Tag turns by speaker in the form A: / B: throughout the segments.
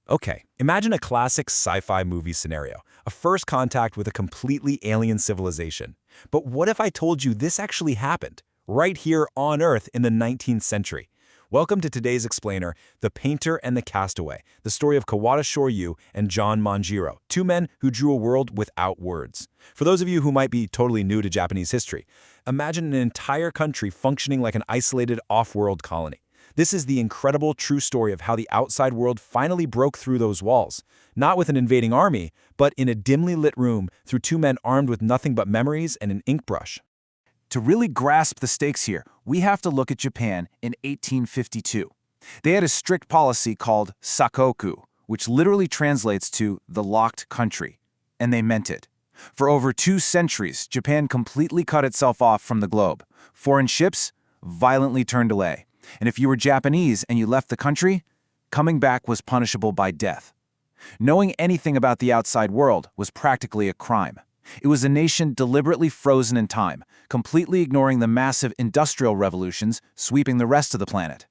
A: Okay, imagine a classic sci-fi movie scenario, a first contact with a completely alien civilization. But what if I told you this actually happened, right here on Earth in the 19th century? Welcome to today's explainer, The Painter and the Castaway, the story of Kawada Shoryu and John Manjiro, two men who drew a world without words. For those of you who might be totally new to Japanese history, imagine an entire country functioning like an isolated off-world colony. This is the incredible true story of how the outside world finally broke through those walls, not with an invading army, but in a dimly lit room through two men armed with nothing but memories and an ink brush.
B: To really grasp the stakes here, we have to look at Japan in 1852. They had a strict policy called sakoku, which literally translates to the locked country, and they meant it. For over 2 centuries, Japan completely cut itself off from the globe. Foreign ships violently turned away. And if you were Japanese and you left the country, coming back was punishable by death. Knowing anything about the outside world was practically a crime. It was a nation deliberately frozen in time, completely ignoring the massive industrial revolutions sweeping the rest of the planet.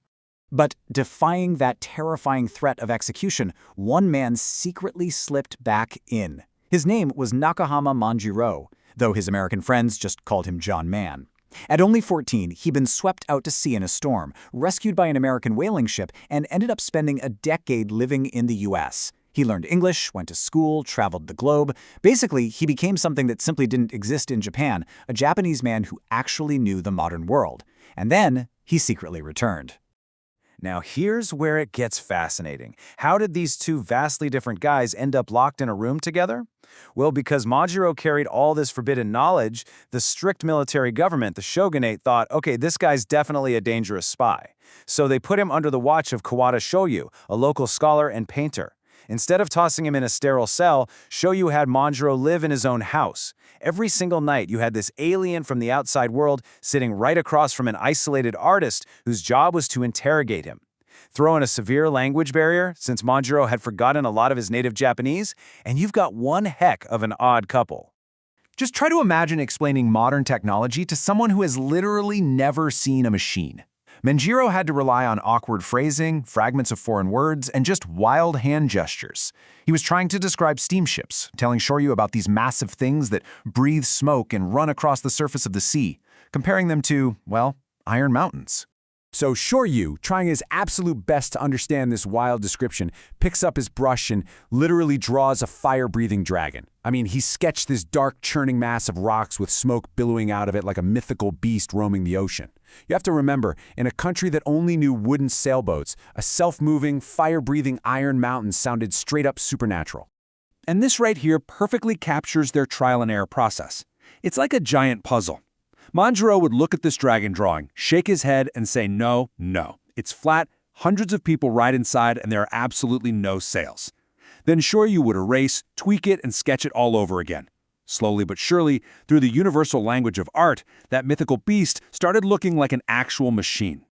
C: But defying that terrifying threat of execution, one man secretly slipped back in. His name was Nakahama Manjiro, though his American friends just called him John Man. At only 14, he'd been swept out to sea in a storm, rescued by an American whaling ship, and ended up spending a decade living in the US. He learned English, went to school, traveled the globe. Basically, he became something that simply didn't exist in Japan, a Japanese man who actually knew the modern world. And then, he secretly returned.
B: Now here's where it gets fascinating. How did these two vastly different guys end up locked in a room together? Well, because Manjiro carried all this forbidden knowledge, the strict military government, the shogunate, thought, okay, this guy's definitely a dangerous spy. So they put him under the watch of Kawada Shoryu, a local scholar and painter. Instead of tossing him in a sterile cell, Shoryu had Manjiro live in his own house. Every single night, you had this alien from the outside world sitting right across from an isolated artist whose job was to interrogate him. Throw in a severe language barrier, since Manjiro had forgotten a lot of his native Japanese, and you've got one heck of an odd couple.
D: Just try to imagine explaining modern technology to someone who has literally never seen a machine. Manjiro had to rely on awkward phrasing, fragments of foreign words, and just wild hand gestures. He was trying to describe steamships, telling Shoryu about these massive things that breathe smoke and run across the surface of the sea, comparing them to, well, iron mountains.
E: So Shoryu, trying his absolute best to understand this wild description, picks up his brush and literally draws a fire-breathing dragon. I mean, he sketched this dark, churning mass of rocks with smoke billowing out of it like a mythical beast roaming the ocean. You have to remember, in a country that only knew wooden sailboats, a self-moving, fire-breathing iron mountain sounded straight-up supernatural. And this right here perfectly captures their trial-and-error process. It's like a giant puzzle. Manjiro would look at this dragon drawing, shake his head, and say, no, no. It's flat, hundreds of people ride inside, and there are absolutely no sails. Then Shoryu would erase, tweak it, and sketch it all over again. Slowly but surely, through the universal language of art, that mythical beast started looking like an actual machine.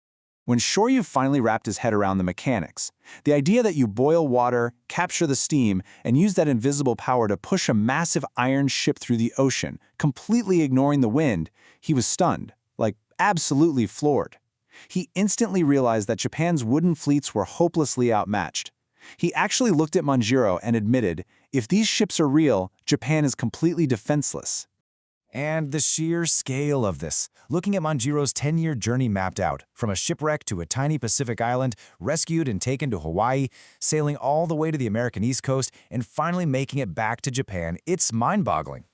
B: When Shoryu finally wrapped his head around the mechanics, the idea that you boil water, capture the steam, and use that invisible power to push a massive iron ship through the ocean, completely ignoring the wind, he was stunned, like absolutely floored. He instantly realized that Japan's wooden fleets were hopelessly outmatched. He actually looked at Manjiro and admitted, if these ships are real, Japan is completely defenseless.
F: And the sheer scale of this, looking at Manjiro's 10-year journey mapped out, from a shipwreck to a tiny Pacific island, rescued and taken to Hawaii, sailing all the way to the American East Coast, and finally making it back to Japan, it's mind-boggling.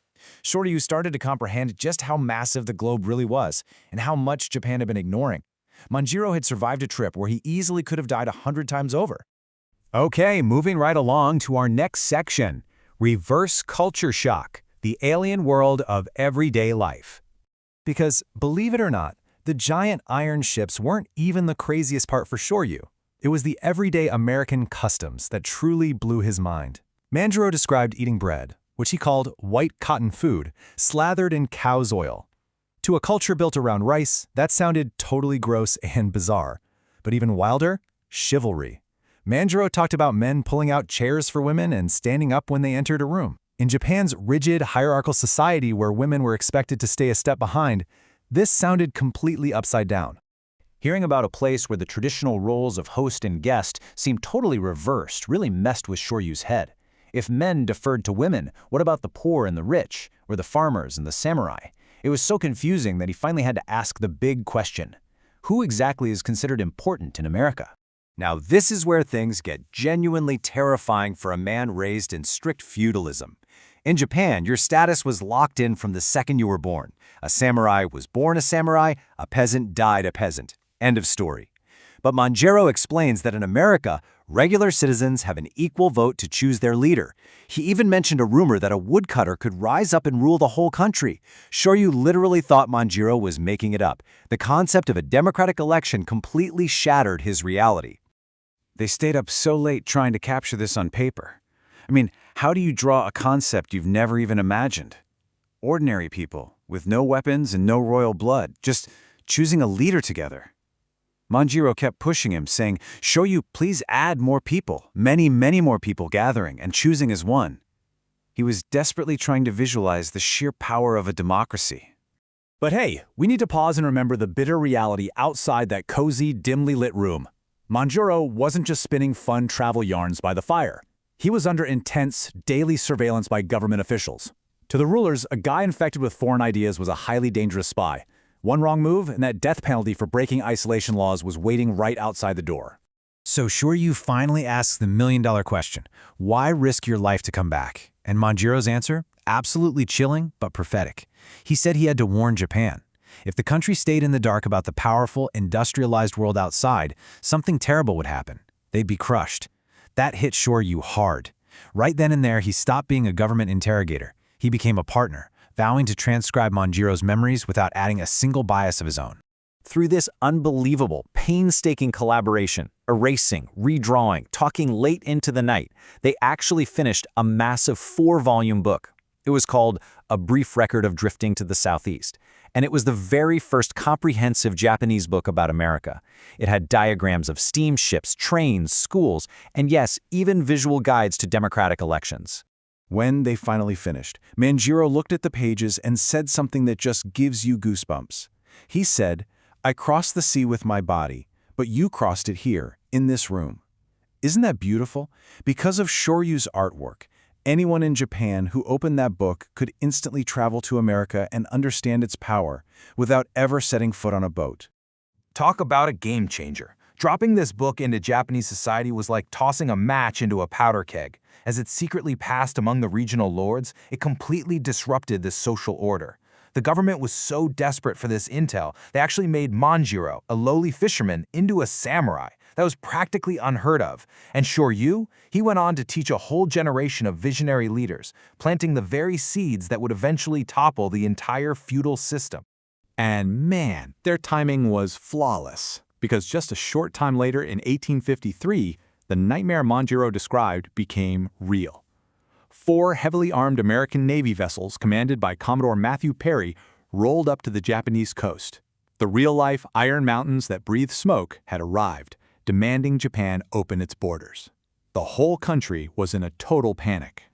F: Shoryu started to comprehend just how massive the globe really was, and how much Japan had been ignoring. Manjiro had survived a trip where he easily could have died 100 times over.
E: Okay, moving right along to our next section, Reverse Culture Shock. The alien world of everyday life. Because, believe it or not, the giant iron ships weren't even the craziest part for Shoryu. It was the everyday American customs that truly blew his mind. Manjiro described eating bread, which he called white cotton food, slathered in cow's oil. To a culture built around rice, that sounded totally gross and bizarre. But even wilder, chivalry. Manjiro talked about men pulling out chairs for women and standing up when they entered a room. In Japan's rigid, hierarchical society where women were expected to stay a step behind, this sounded completely upside down.
B: Hearing about a place where the traditional roles of host and guest seemed totally reversed really messed with Shoryu's head. If men deferred to women, what about the poor and the rich, or the farmers and the samurai? It was so confusing that he finally had to ask the big question: who exactly is considered important in America? Now this is where things get genuinely terrifying for a man raised in strict feudalism. In Japan, your status was locked in from the second you were born. A samurai was born a samurai, a peasant died a peasant. End of story. But Manjiro explains that in America, regular citizens have an equal vote to choose their leader. He even mentioned a rumor that a woodcutter could rise up and rule the whole country. Shoryu literally thought Manjiro was making it up. The concept of a democratic election completely shattered his reality.
E: They stayed up so late trying to capture this on paper. I mean, how do you draw a concept you've never even imagined? Ordinary people, with no weapons and no royal blood, just choosing a leader together. Manjiro kept pushing him, saying, "Shoryu, please add more people, many more people gathering and choosing as one." He was desperately trying to visualize the sheer power of a democracy.
C: But hey, we need to pause and remember the bitter reality outside that cozy, dimly lit room. Manjiro wasn't just spinning fun travel yarns by the fire. He was under intense, daily surveillance by government officials. To the rulers, a guy infected with foreign ideas was a highly dangerous spy. One wrong move, and that death penalty for breaking isolation laws was waiting right outside the door.
F: So Shoryu finally asks the million-dollar question: why risk your life to come back? And Manjiro's answer? Absolutely chilling, but prophetic. He said he had to warn Japan. If the country stayed in the dark about the powerful, industrialized world outside, something terrible would happen. They'd be crushed. That hit Shoryu hard. Right then and there, he stopped being a government interrogator. He became a partner, vowing to transcribe Manjiro's memories without adding a single bias of his own.
B: Through this unbelievable, painstaking collaboration, erasing, redrawing, talking late into the night, they actually finished a massive 4-volume book. It was called A Brief Record of Drifting to the Southeast, and it was the very first comprehensive Japanese book about America. It had diagrams of steamships, trains, schools, and yes, even visual guides to democratic elections.
D: When they finally finished, Manjiro looked at the pages and said something that just gives you goosebumps. He said, "I crossed the sea with my body, but you crossed it here, in this room." Isn't that beautiful? Because of Shoryu's artwork, anyone in Japan who opened that book could instantly travel to America and understand its power without ever setting foot on a boat.
G: Talk about a game changer. Dropping this book into Japanese society was like tossing a match into a powder keg. As it secretly passed among the regional lords, it completely disrupted the social order. The government was so desperate for this intel, they actually made Manjiro, a lowly fisherman, into a samurai. That was practically unheard of. And Shoryu, he went on to teach a whole generation of visionary leaders, planting the very seeds that would eventually topple the entire feudal system.
C: And man, their timing was flawless, because just a short time later in 1853, the nightmare Manjiro described became real. 4 heavily armed American Navy vessels commanded by Commodore Matthew Perry rolled up to the Japanese coast. The real-life iron mountains that breathe smoke had arrived, demanding Japan open its borders. The whole country was in a total panic.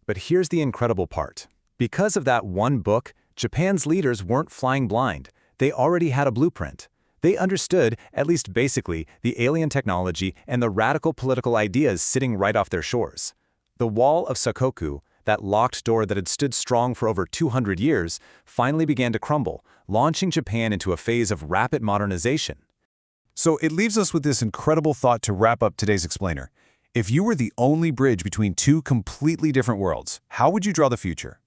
B: But here's the incredible part. Because of that one book, Japan's leaders weren't flying blind. They already had a blueprint. They understood, at least basically, the alien technology and the radical political ideas sitting right off their shores. The Wall of Sakoku, that locked door that had stood strong for over 200 years, finally began to crumble, launching Japan into a phase of rapid modernization.
D: So it leaves us with this incredible thought to wrap up today's explainer. If you were the only bridge between 2 completely different worlds, how would you draw the future?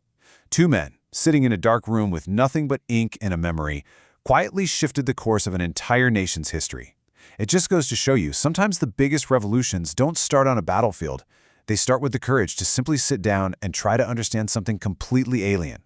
D: 2 men, sitting in a dark room with nothing but ink and a memory, quietly shifted the course of an entire nation's history. It just goes to show you, sometimes the biggest revolutions don't start on a battlefield. They start with the courage to simply sit down and try to understand something completely alien.